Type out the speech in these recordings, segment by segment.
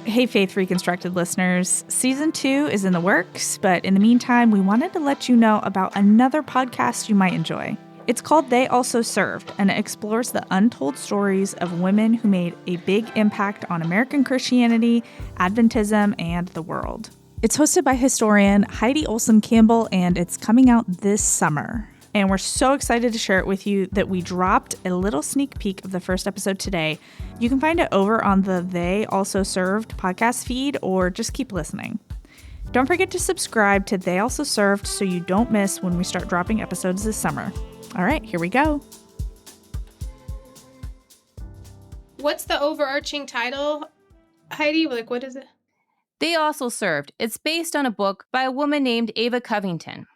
Hey, Faith Reconstructed listeners. Season 2 is in the works, but in the meantime, we wanted to let you know about another podcast you might enjoy. It's called They Also Served, and it explores the untold stories of women who made a big impact on American Christianity, Adventism, and the world. It's hosted by historian Heidi Olson Campbell, and it's coming out this summer. And we're so excited to share it with you that we dropped a little sneak peek of the first episode today. You can find it over on the They Also Served podcast feed, or just keep listening. Don't forget to subscribe to They Also Served so you don't miss when we start dropping episodes this summer. All right, here we go. What's the overarching title, Heidi? Like, what is it? They Also Served. It's based on a book by a woman named Ava Covington.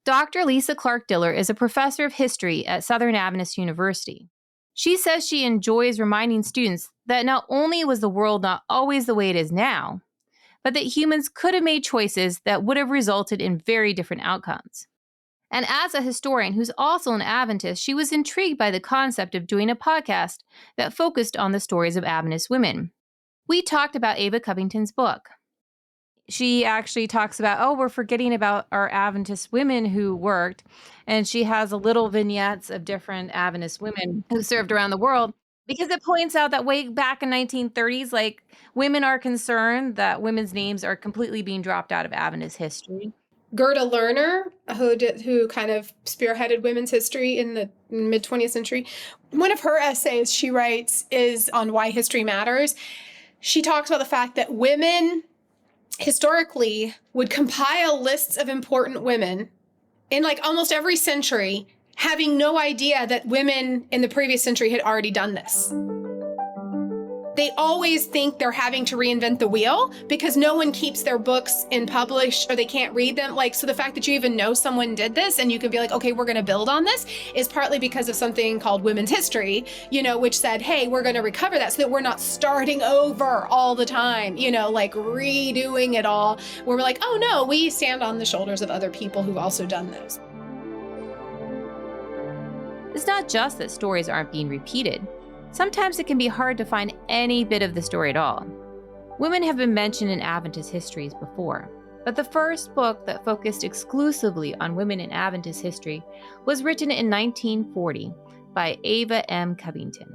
Dr. Lisa Clark Diller is a professor of history at Southern Adventist University. She says she enjoys reminding students that not only was the world not always the way it is now, but that humans could have made choices that would have resulted in very different outcomes. And as a historian who's also an Adventist, she was intrigued by the concept of doing a podcast that focused on the stories of Adventist women. We talked about Ava Covington's book. She actually talks about, we're forgetting about our Adventist women who worked. And she has a little vignettes of different Adventist women who served around the world, because it points out that way back in 1930s, like, women are concerned that women's names are completely being dropped out of Adventist history. Gerda Lerner, who kind of spearheaded women's history in the mid-20th century, one of her essays she writes is on why history matters. She talks about the fact that women historically would compile lists of important women in like almost every century, having no idea that women in the previous century had already done this. They always think they're having to reinvent the wheel because no one keeps their books in published, or they can't read them. Like, so the fact that you even know someone did this and you can be like, okay, we're going to build on this, is partly because of something called women's history, which said, hey, we're going to recover that so that we're not starting over all the time, like redoing it all, where we're like, oh no, we stand on the shoulders of other people who've also done this. It's not just that stories aren't being repeated. Sometimes it can be hard to find any bit of the story at all. Women have been mentioned in Adventist histories before, but the first book that focused exclusively on women in Adventist history was written in 1940 by Ava M. Covington.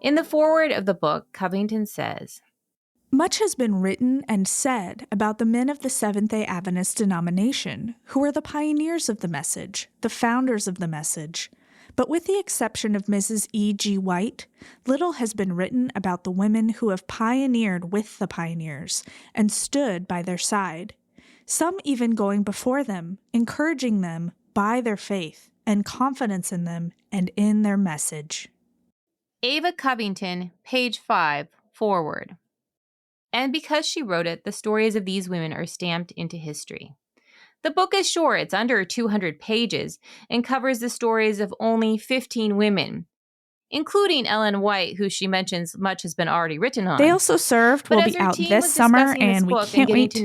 In the foreword of the book, Covington says, "Much has been written and said about the men of the Seventh-day Adventist denomination, who were the pioneers of the message, the founders of the message. But with the exception of Mrs. E. G. White, little has been written about the women who have pioneered with the pioneers and stood by their side, some even going before them, encouraging them by their faith and confidence in them and in their message." Ava Covington, page 5, foreword. And because she wrote it, the stories of these women are stamped into history. The book is short, it's under 200 pages, and covers the stories of only 15 women, including Ellen White, who she mentions much has been already written on. They Also Served will be out this summer, and we can't wait to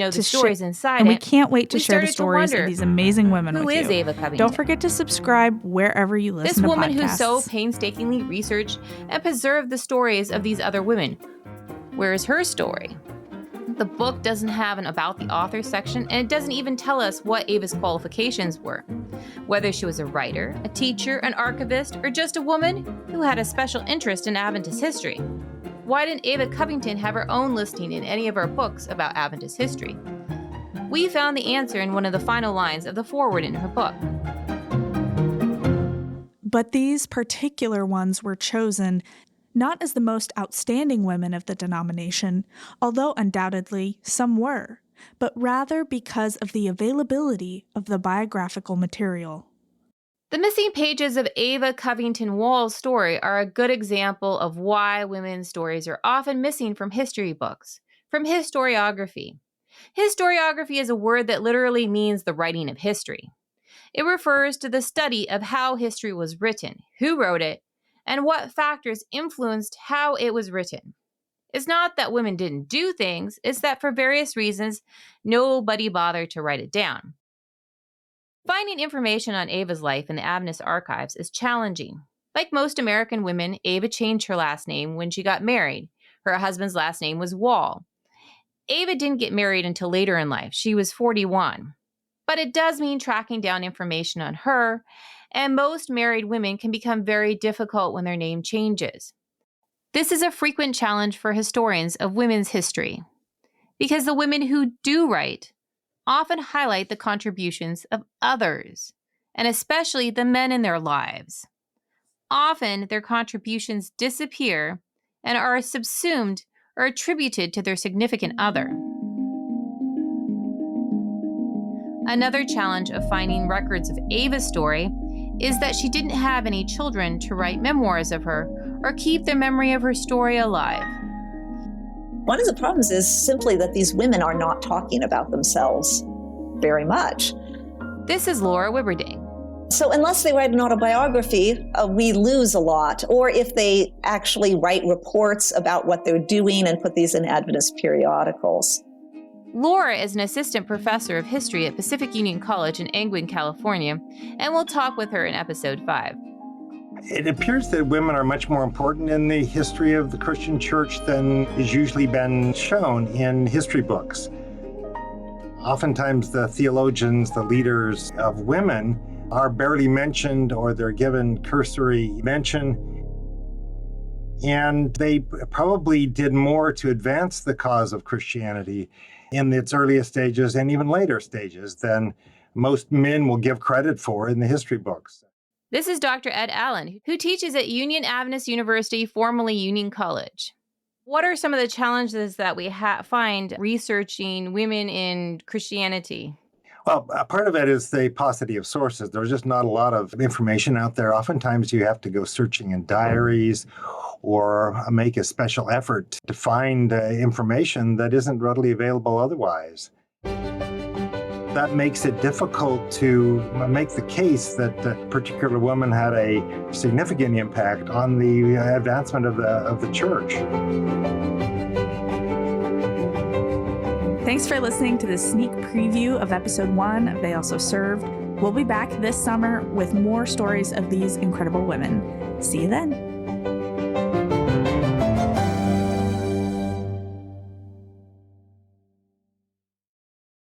share the stories of these amazing women with you. Who is Ava Covington? Don't forget to subscribe wherever you listen to podcasts. This woman who so painstakingly researched and preserved the stories of these other women. Where is her story? The book doesn't have an about the author section, and it doesn't even tell us what Ava's qualifications were. Whether she was a writer, a teacher, an archivist, or just a woman who had a special interest in Adventist history. Why didn't Ava Covington have her own listing in any of our books about Adventist history? We found the answer in one of the final lines of the foreword in her book. But these particular ones were chosen not as the most outstanding women of the denomination, although undoubtedly some were, but rather because of the availability of the biographical material. The missing pages of Ava Covington Wall's story are a good example of why women's stories are often missing from history books, from historiography. Historiography is a word that literally means the writing of history. It refers to the study of how history was written, who wrote it, and what factors influenced how it was written. It's not that women didn't do things, it's that for various reasons, nobody bothered to write it down. Finding information on Ava's life in the Adventist archives is challenging. Like most American women, Ava changed her last name when she got married. Her husband's last name was Wall. Ava didn't get married until later in life. She was 41. But it does mean tracking down information on her, and most married women can become very difficult when their name changes. This is a frequent challenge for historians of women's history, because the women who do write often highlight the contributions of others, and especially the men in their lives. Often, their contributions disappear and are subsumed or attributed to their significant other. Another challenge of finding records of Ava's story is that she didn't have any children to write memoirs of her or keep the memory of her story alive. One of the problems is simply that these women are not talking about themselves very much. This is Laura Wibberding. So unless they write an autobiography, we lose a lot. Or if they actually write reports about what they're doing and put these in Adventist periodicals. Laura is an assistant professor of history at Pacific Union College in Angwin, California, and we'll talk with her in episode 5. It appears that women are much more important in the history of the Christian church than is usually been shown in history books. Oftentimes the theologians, the leaders of women, are barely mentioned or they're given cursory mention. And they probably did more to advance the cause of Christianity in its earliest stages and even later stages than most men will give credit for in the history books. This is Dr. Ed Allen, who teaches at Union Adventist University, formerly Union College. What are some of the challenges that we find researching women in Christianity? Well, a part of it is the paucity of sources. There's just not a lot of information out there. Oftentimes you have to go searching in diaries or make a special effort to find information that isn't readily available otherwise. That makes it difficult to make the case that a particular woman had a significant impact on the advancement of the church. Thanks for listening to this sneak preview of episode 1 of They Also Served. We'll be back this summer with more stories of these incredible women. See you then.